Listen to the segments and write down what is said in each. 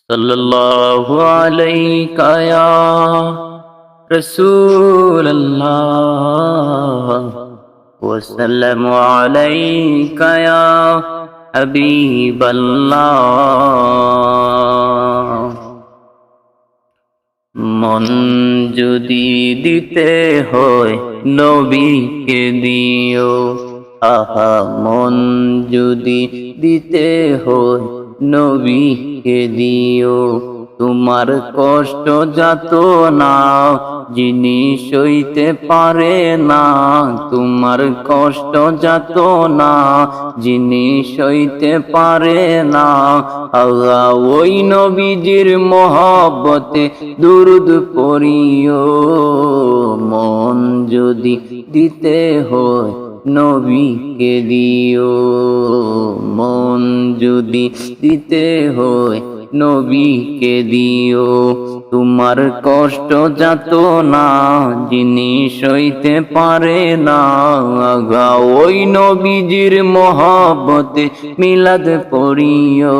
সাল্লাল্লাহু আলাইকা ইয়া রাসূলাল্লাহ ওয়া সাল্লামু আলাইকা ইয়া হাবিবাল্লাহ। মন যদি দিতে হয় নবীকে দিও, আহা মন যদি দিতে হয় নবীকে দিও। তোমার কষ্ট যাত না যিনি সইতে পারে না, তোমার কষ্ট যাত না যিনি সইতে পারে না। আল্লাহ ওই নবীজির মহব্বতে দুরুদ পড়িও। মন যদি দিতে হয় নবীকে দিও, মন যদি দিতে হয় নবীকে দিও। তোমার কষ্ট যাত না যিনি সইতে পারে না, আগা ওই নবীজির মহব্বতে মিলাদ পড়িও।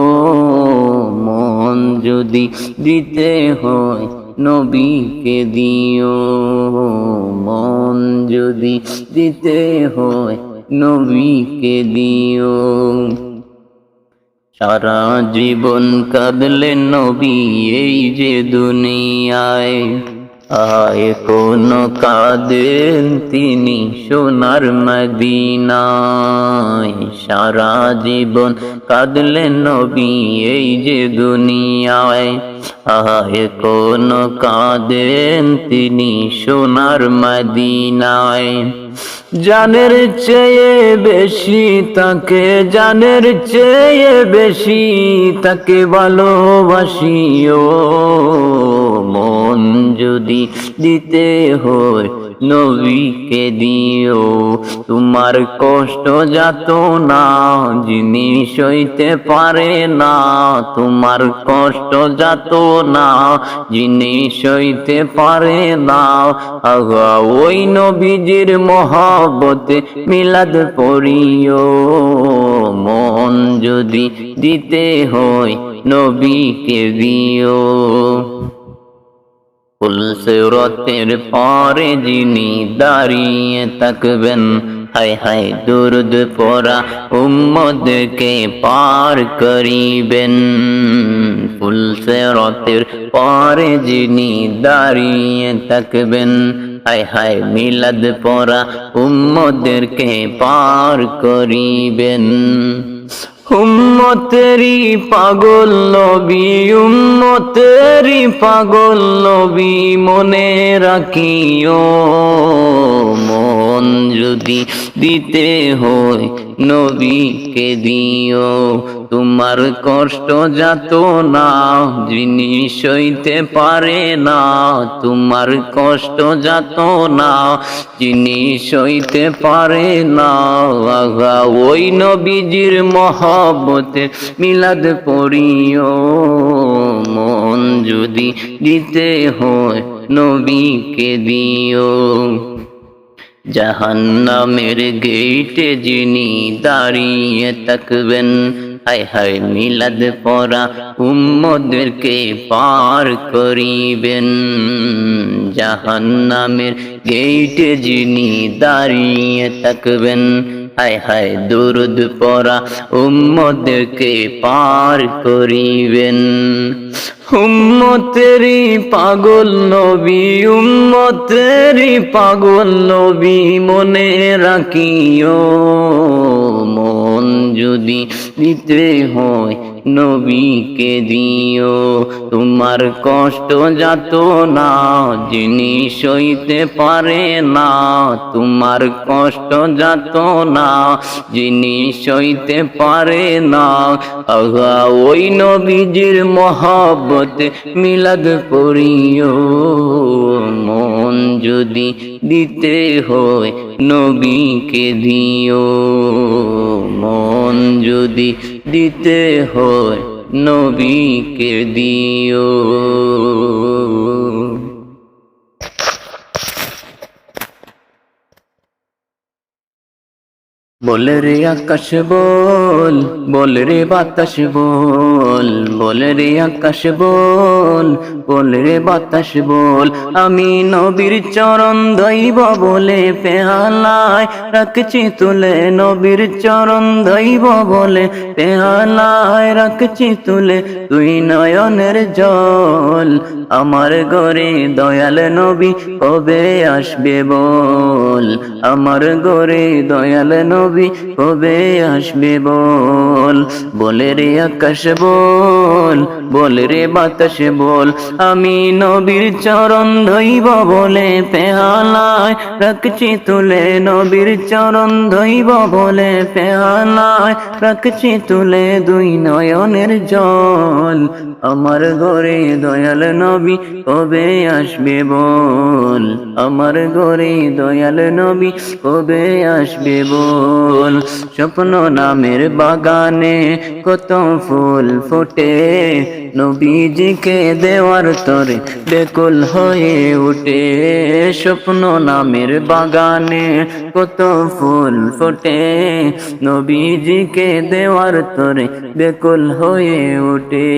মন যদি দিতে হয় নবীকে দিও, মন যদি দিতে হয় নবীকে দিও। সারা জীবন কাঁদলেন নবী এই যে দুনিয়ায়, আয় কোন কাঁদেন তিনি সোনার মদিনায়। সারা জীবন কাঁদলেন নবী এই যে দুনিয়ায়, আয় কোন কাঁদেন তিনি সোনার মদিনায়। জানের চেয়ে বেশি তাকে, জানের চেয়ে বেশি তাকে ভালোবাসিও। মন যদি দিতে হয় নবীকে দিও। তোমার কষ্ট যাত না যিনি সইতে পারে না, তোমার কষ্ট যাত না যিনি সইতে পারে না। আগা ওই নবীজির মহব্বতে মিলাদ পড়িও। মন যদি দিতে হয় নবীকে দিও। ফুলসিরাতের পরে যিনি দাঁড়িয়ে থাকবেন, হায় হায় দুরুদ পড়া উম্মতকে পার করিবেন। ফুলসিরাতের পরে যিনি দাঁড়িয়ে থাকবেন, হায় হায় মিলাদ পড়া উম্মতকে পার করিবেন। উম্মতেরি পাগল নবী, উম্মতেরি পাগল নবী মনে রাখিও। মন যদি দিতে হয় নবীকে দিও। তোমার কষ্ট যাত না যিনি সইতে পারে না, তোমার কষ্ট যাত না যিনি সইতে পারে না। আগা ওই নবীজির মহব্বতে মিলাদ পড়িও। মন যদি দিতে হয় নবীকে দিও। জাহান্নামের গেটে যিনি দাঁড়িয়ে থাকবেন, হায় হায় মিলাদ পড়া উম্মতদেরকে পার করিবেন। জাহান্নামের গেটে যিনি দাঁড়িয়ে থাকবেন, হায় হায় দুরুদ পড়া উম্মতদেরকে পার করিবেন। উম্মতেরি পাগল নবী, উম্মতেরি পাগল নবী মনে রাখিও। মন যদি দিতে হয় নবীকে দিও। তোমার কষ্ট যাত না যিনি সইতে পারে না, তোমার কষ্ট যাত না যিনি সইতে পারে না। আগা ওই নবীজির মহব্বতে মিলাদ পড়িও। মন যদি দিতে হয় নবীকে দিও। মন যদি দিতে হয় নবীকে দিও। বল রে আকাশ বল, বল রে বাতাস বল, বল রে আকাশ বল, বল রে বাতাস বল, আমি নবীর চরণ ধইব বলে পেহালায় রাখছি তুলে, নবীর চরণ ধইব বলে পেহালায় রাখছি তুলে, তুই নয়নের জল আমার ঘরে দয়াল নবী কবে আসবে বল, আমার ঘরে দয়াল নবী কবে আসবে বল, বলে রে আকাশ বল, বলে রে বাতাস বল, আমি নবীর চরণ ধইব বলে পেহালায় রাখছি তুলে, নবীর চরণ ধইব বলে পেহালায় রাখছি তুলে, দুই নয়নের জল আমার ঘরে দয়াল নবী কবে আসবে বল, আমার ঘরে দয়াল নবী কবে আসবে বল, স্বপ্ন নামের বাগানে কত ফুল ফোটে, নবীজিকে দেওয়ার তরে বেকুল হয়ে উঠে, স্বপ্ন নামের বাগানে কত ফুল ফোটে, নবীজিকে দেওয়ার তরে বেকুল হয়ে উঠে,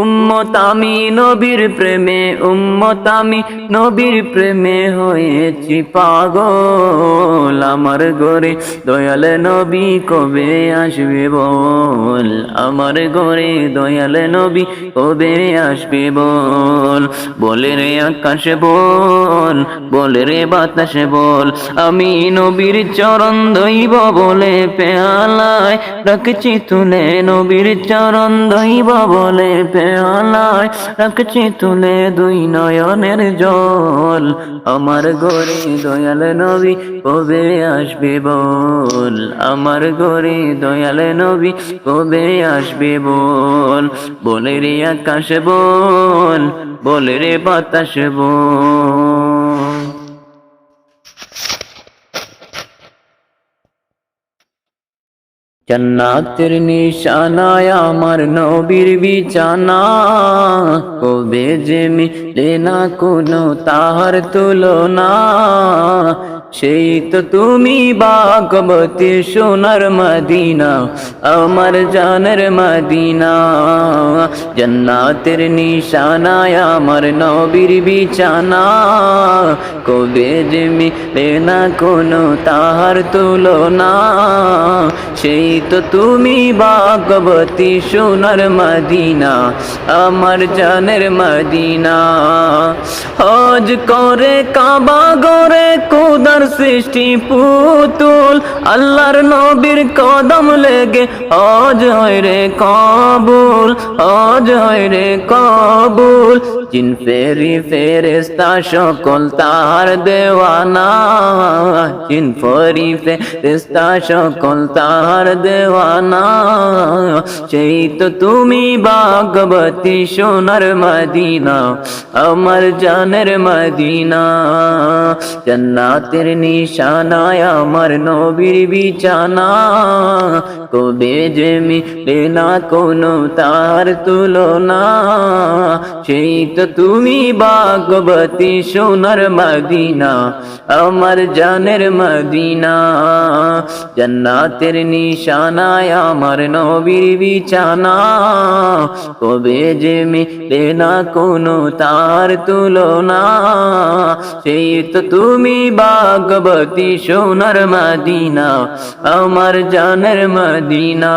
উম্মত আমি নবীর প্রেমে, উম্মত আমি নবীর প্রেমে হয়েছি পাগল, আমার ঘরে দয়াল নবী কবে আসবে বল, আমার ঘরে দয়াল নবী কবে আসবে বল, বলে রে আকাশ বল, বলে রে বাতাস বল, আমি নবীর চরণ ধইব বলে পেয়ালায় রাখছি তুলে, নবীর চরণ ধইব বলে পেয়ালায় রাখছি তুলে, দুই নয়নের জল আমার ঘরে দয়াল নবী কবে আসবে বল, আমার ঘরে দয়াল নবী কবে আসবে বল, বলে রে আকাশ বল, বলে রে বাতাস বল। জান্নাতের নিশানায় আমার নবীর বিছানা, কবে যে মিলে না কোনো তাহার তুলনা, সেই তো তুমি ভাগবতী সোনার মদিনা, আমার জানের মদিনা, জান্নাতের নিশানায় আমার নবীর বিছানা, কবে যে মিলে না কোনো তাহার তুলনা, সেই তো তুমি ভাগবতী সোনার মদিনা, আমার জানের মদিনা, হজ করে কাবা গরে খোদার সৃষ্টি পুতুল, আল্লাহর নবীর কদম লেগে হজ হয় রে কবুল, হজ হয় রে কবুল, জিন ফেরি ফেরেশতা সকল তাহার দেওয়ানা, জিন ফেরি ফেরেশতা সকল তাহার দেওয়ানা, সেই তো তুমি ভাগবতী সোনার মদিনা, আমার জানের মদিনা, জান্নাতের নিশানায় আমার নবীর বিছানা, কবে যে মিলে না কোনো তার তুলনা, সেই তো তুমি ভাগবতী সোনার মদিনা, আমার জানের মদিনা, জান্নাতের নিশানায় আমার নবীর বিছানা, কবে যে মিলে না কোনো তার তুলনা, সেই তো তুমি ভাগবতী সোনার মদিনা, আমার জানের মদিনা।